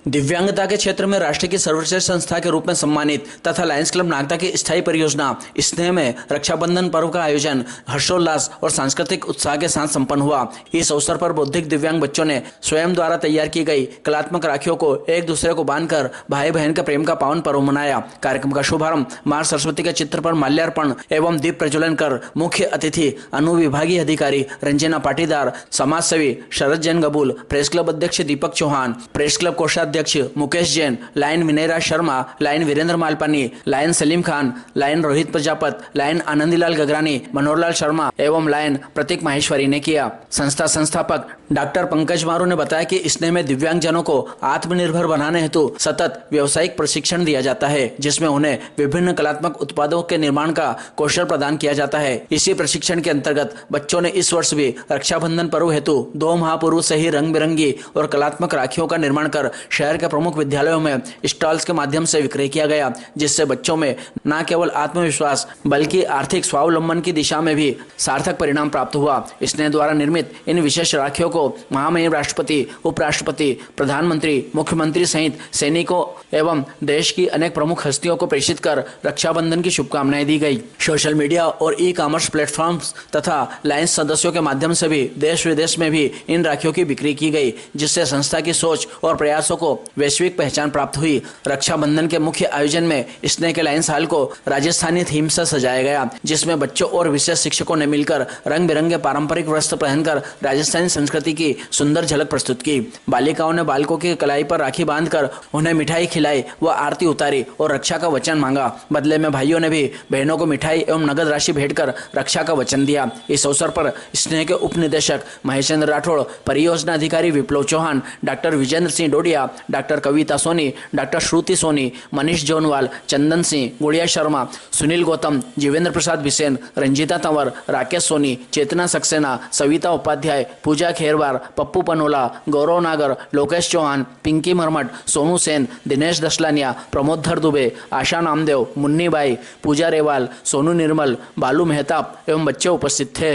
दिव्यांगता के क्षेत्र में राष्ट्र की सर्वश्रेष्ठ संस्था के रूप में सम्मानित तथा लायंस क्लब नागदा की स्थायी परियोजना स्नेह में रक्षाबंधन पर्व का आयोजन हर्षोल्लास और सांस्कृतिक उत्साह के साथ संपन्न हुआ। इस अवसर पर बौद्धिक दिव्यांग बच्चों ने स्वयं द्वारा तैयार की गई कलात्मक राखियों को एक दूसरे को बांधकर भाई बहन के प्रेम का पावन पर्व मनाया। कार्यक्रम का शुभारंभ मां सरस्वती के चित्र पर माल्यार्पण एवं दीप प्रज्वलन कर मुख्य अतिथि अनुविभागीय अधिकारी रंजना पाटीदार, समाजसेवी शरद जैन गबूल, प्रेस क्लब अध्यक्ष दीपक चौहान, प्रेस क्लब कोषाध्यक्ष Mukesh Jain, lion Vinayraj Sharma, lion Virendra Malpani, lion Salim Khan, lion Rohit Prajapat, lion Anandilal Gagrani, Manoharlal Sharma एवं लायन प्रतीक माहेश्वरी ने किया। संस्था संस्थापक डॉक्टर पंकज मारू ने बताया कि स्नेह में दिव्यांगजनों को आत्मनिर्भर बनाने हेतु सतत व्यावसायिक प्रशिक्षण दिया जाता है, जिसमें उन्हें विभिन्न कलात्मक उत्पादों के निर्माण का कौशल प्रदान किया जाता है। इसी प्रशिक्षण के अंतर्गत बच्चों ने इस वर्ष भी रक्षाबंधन पर्व हेतु 2 माह पूर्व से ही रंग बिरंगी और कलात्मक राखियों का निर्माण कर शहर के प्रमुख विद्यालयों में स्टॉल्स के माध्यम से विक्रय किया गया, जिससे बच्चों में न केवल आत्मविश्वास बल्कि आर्थिक स्वावलंबन की दिशा में भी सार्थक परिणाम प्राप्त हुआ। स्नेह द्वारा निर्मित इन विशेष राखियों को महामहिम राष्ट्रपति, उपराष्ट्रपति, प्रधानमंत्री, मुख्यमंत्री सहित सैनिकों एवं देश की अनेक प्रमुख हस्तियों को प्रेषित कर रक्षाबंधन की शुभकामनाएं दी गई। सोशल मीडिया और ई कॉमर्स प्लेटफॉर्म्स तथा लायंस सदस्यों के माध्यम से भी देश विदेश में भी इन राखियों की बिक्री की गई, जिससे संस्था की सोच और प्रयासों को वैश्विक पहचान प्राप्त हुई। रक्षाबंधन के मुख्य आयोजन में स्नेह के लायंस हॉल को राजस्थानी थीम से सजाया गया, जिसमें बच्चों और विशेष शिक्षकों ने मिलकर रंग बिरंगे पारंपरिक वस्त्र पहनकर राजस्थानी संस्कृति की सुंदर झलक प्रस्तुत की। बालिकाओं ने बालकों की कलाई पर राखी बांधकर उन्हें मिठाई खिलाई व आरती उतारी और रक्षा का वचन मांगा। बदले में भाइयों ने भी बहनों को मिठाई एवं नगद राशि भेंट कर रक्षा का वचन दिया। इस अवसर पर स्नेह के उप निदेशक महेशचंद्र राठौड़, परियोजना अधिकारी विप्लव चौहान, डॉक्टर विजेंद्र सिंह डोडिया, डॉक्टर कविता सोनी, डॉक्टर श्रुति सोनी, मनीष जोनवाल, चंदन सिंह, गुड़िया शर्मा, सुनील गौतम, जीवेंद्र प्रसाद बिसेन, रंजीता तंवर, राकेश सोनी, चेतना सक्सेना, सविता उपाध्याय, पूजा खेरवार, पप्पू पनोला, गौरव नागर, लोकेश चौहान, पिंकी मरमट, सोनू सेन, दिनेश दशलानिया, प्रमोदधर दुबे, आशा नामदेव, मुन्नी बाई, पूजा रेवाल, सोनू निर्मल, बालू मेहताब एवं बच्चे उपस्थित थे।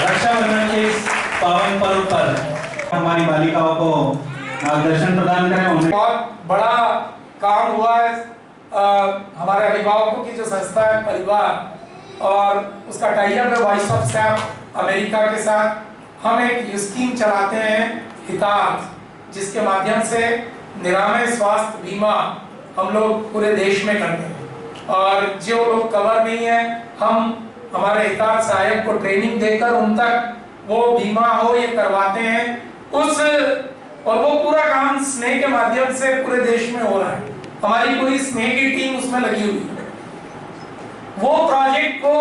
रक्षाबंधन के इस पावन पर्व पर हमारी बालिकाओं को मार्गदर्शन प्रदान करें। बहुत बड़ा काम हुआ है। हमारे अभिभावकों की जो संस्था है परिवार और उसका टाइअप है वॉइस ऑफ सैप अमेरिका के साथ। हम एक स्कीम चलाते हैं हितार्थ, जिसके माध्यम से निरामय स्वास्थ्य बीमा हम लोग पूरे देश में करते हैं और जो लोग कवर नहीं है हम हमारे हितार्थ सहायक को ट्रेनिंग देकर उन तक वो बीमा हो ये करवाते हैं और वो पूरा काम स्नेह के माध्यम से पूरे देश में हो रहा है। हमारी पूरी स्नेह की टीम उसमें लगी हुई है। वो प्रोजेक्ट को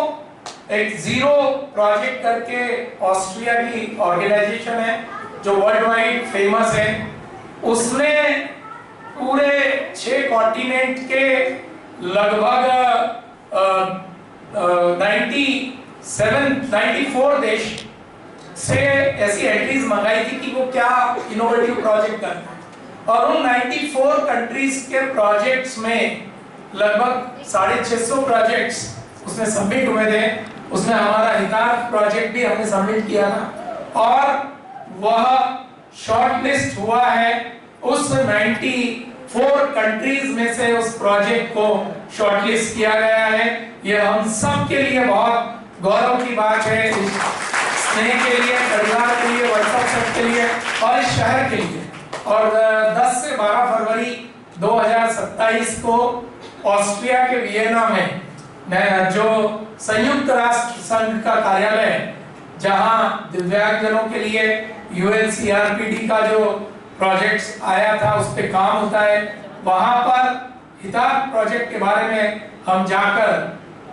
एक जीरो प्रोजेक्ट करके ऑस्ट्रिया की ऑर्गेनाइजेशन है जो वर्ल्ड वाइड फेमस है, उसने पूरे 6 कॉन्टिनेंट के लगभग 94 देश से ऐसी एंट्रीज मंगाई थी कि वो क्या इनोवेटिव प्रोजेक्ट करते हैं और उन 94 कंट्रीज के प्रोजेक्ट्स में लगभग 650 प्रोजेक्ट्स उसमें सबमिट हुए थे। उसमें हमारा हितार्थ प्रोजेक्ट भी हमने सबमिट किया था और वह शॉर्टलिस्ट हुआ है। उस 94 कंट्रीज में से उस प्रोजेक्ट को शॉर्टलिस्ट किया गया है। यह हम सब के लिए बहुत गौरव की बात है, स्नेह के लिए, परिवार के लिए, व्हाट्सएप के लिए और इस शहर के लिए। और 10 से 12 फरवरी 2027 को ऑस्ट्रिया के वियना में जो संयुक्त राष्ट्र संघ का कार्यालय है, जहां दिव्यांगजनों के लिए UNCRPD का जो प्रोजेक्ट्स आया था उस पे काम होता है, वहां पर हितार्थ प्रोजेक्ट के बारे में हम जाकर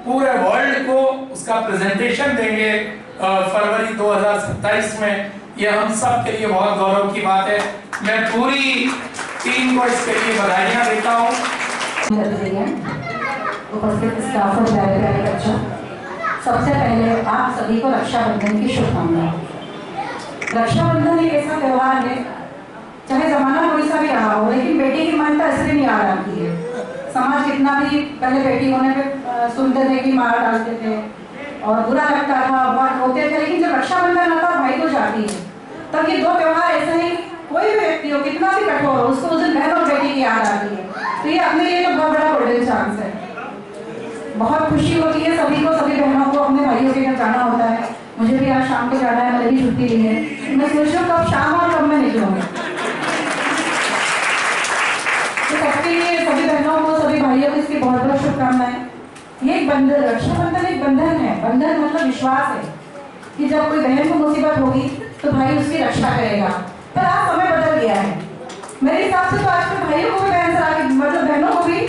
पूरे वर्ल्ड को उसका प्रेजेंटेशन देंगे फरवरी 2027 में। यह हम सब के लिए बहुत गौरव की बात है। मैं पूरी टीम को इसके लिए बधाइयां देता हूँ। सबसे पहले आप सभी को रक्षाबंधन की शुभकामनाएं। रक्षाबंधन एक ऐसा त्योहार है, चाहे जमाना कोई सा भी रहा हो, लेकिन ऐसे नहीं याद आती है। समाज कितना भी पहले बेटी होने पे सुनते थे कि मार डालते थे और बुरा लगता था, बहुत रोते थे, लेकिन जब रक्षाबंधन आता भाई तो जाती है, तब ये दो त्योहार ऐसे ही कोई भी व्यक्ति हो कितना भी कठोर हो उसको उस दिन बहन और बेटी की याद आती है। तो ये अपने लिए तो बहुत बड़ा गोल्डन चांस है। बहुत खुशी होती है सभी को, सभी बहनों को अपने भाइयों के घर जाना होता है। मुझे भी आज शाम को जाना है, मैंने भी छुट्टी ली है। मैं सोच रही हूँ कब शाम और कब मैं निकलूंगी। तो सबके लिए, सभी बहनों को, सभी भाइयों को इसकी बहुत बहुत शुभकामनाएं। ये एक बंधन, रक्षाबंधन एक बंधन है। बंधन मतलब विश्वास है कि जब कोई बहन को मुसीबत होगी तो भाई उसकी रक्षा करेगा। पर आज समय बदल गया है मेरे हिसाब से। तो आजकल भाइयों को भी बहन से राखी, मतलब बहनों को भी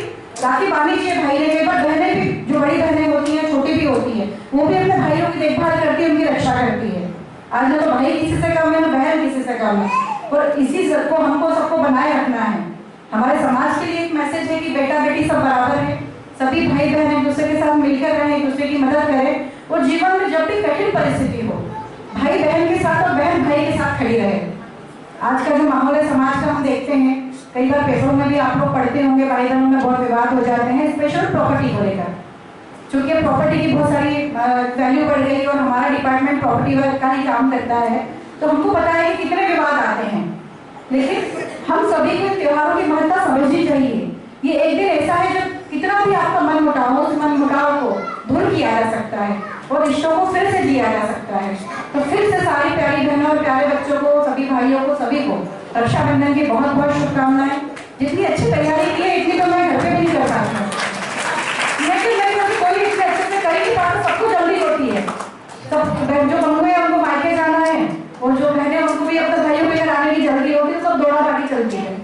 राखी बांधनी चाहिए भाई ने। बट बहनें भी, जो बड़ी बहनें होती हैं, छोटी भी होती हैं, वो भी अपने भाइयों की देखभाल करती है, उनकी रक्षा करती है। आज ना तो भाई किसी से कम है, ना बहन किसी से कम है। और इसी को हमको सबको बनाए रखना है। हमारे समाज के लिए एक मैसेज है कि बेटा बेटी सब बराबर है, सभी भाई बहन एक दूसरे के साथ मिलकर रहें, एक दूसरे की मदद करें। और जीवन में जब भी कठिन परिस्थिति हो, भाई बहन के साथ और बहन भाई के साथ खड़ी रहे। आज का जो माहौल है समाज का, हम देखते हैं कई बार पेपरों में भी आप लोग पढ़ते होंगे, भाई बहनों में बहुत विवाद हो जाते हैं, स्पेशल प्रॉपर्टी को लेकर। चूंकि प्रॉपर्टी की बहुत सारी वैल्यू बढ़ गई और हमारा डिपार्टमेंट प्रॉपर्टी का ही काम करता है, तो हमको पता है कि कितने विवाद आते हैं। लेकिन हम सभी को त्योहारों की महत्ता समझनी चाहिए। ये एक दिन ऐसा है जब कितना भी आपका मन मुटाव हो, उस मन मुटाव को दूर किया जा सकता है और रिश्तों को फिर से जिया जा सकता है। तो फिर से सारी प्यारी बहनों और प्यारे बच्चों को, सभी भाइयों को, सभी को रक्षाबंधन की बहुत बहुत शुभकामनाएं। जितनी अच्छी तैयारी की है इतनी तो मैं घर पे भी नहीं कर पाता, लेकिन मैं कोई इतने अच्छे से करेगी बात सबको जल्दी होती है। सब जो बहू है उनको मायके जाना है और जो बहनें उनको भी अपने भाइयों के घर आने की जल्दी होती है, सब दौड़ा बाकी चलती है।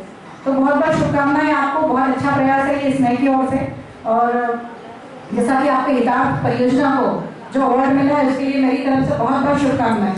तो बहुत बहुत शुभकामनाएं आपको। बहुत अच्छा प्रयास है ये स्नेह की ओर से। और जैसा कि आपके हितार्थ परियोजना को जो अवार्ड मिला है उसके लिए मेरी तरफ से बहुत बहुत शुभकामनाएं।